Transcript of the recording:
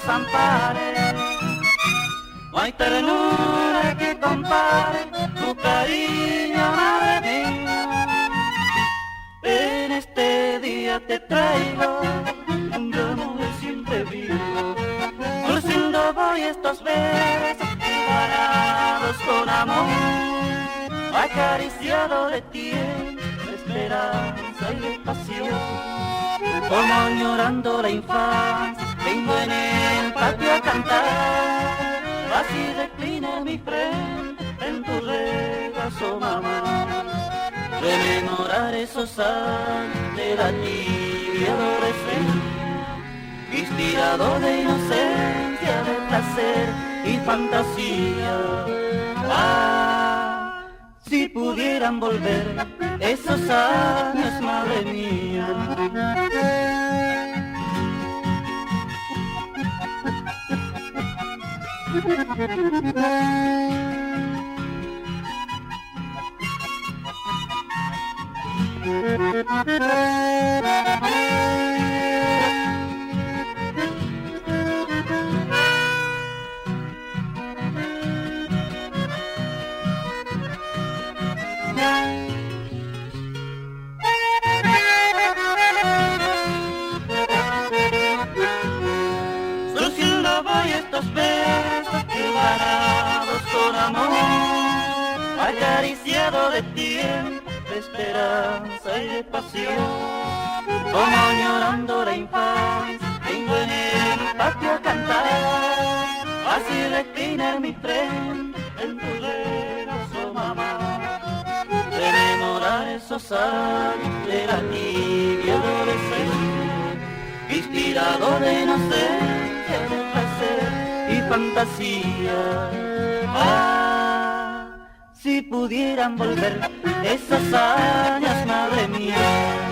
ampare. No hay ternura que compare tu cariño, madre mía. En este día te traigo un ramo de siempre vivo, dulciendo voy estos besos parados con amor, acariciado de tiempo, de esperanza y de pasión. Como añorando la infancia, vengo en el patio a cantar, así reclina mi frente en tu regazo, mamá. Rememorar esos años de la tibia adolescencia, inspirado de inocencia, de placer y fantasía. Ah, si pudieran volver esos años, madre mía. Surciendo voy estos besos hilvanados con amor, acariciado de tiempo, de esperanza y de pasión. Como añorando la infancia, vengo en el patio a cantar, así reclina mi frente en tu regazo, mamá. Rememorar esos años de la tibia adolescencia, inspirado de inocencia, de placer y fantasía. Ah, si pudieran volver esos años, madre mía.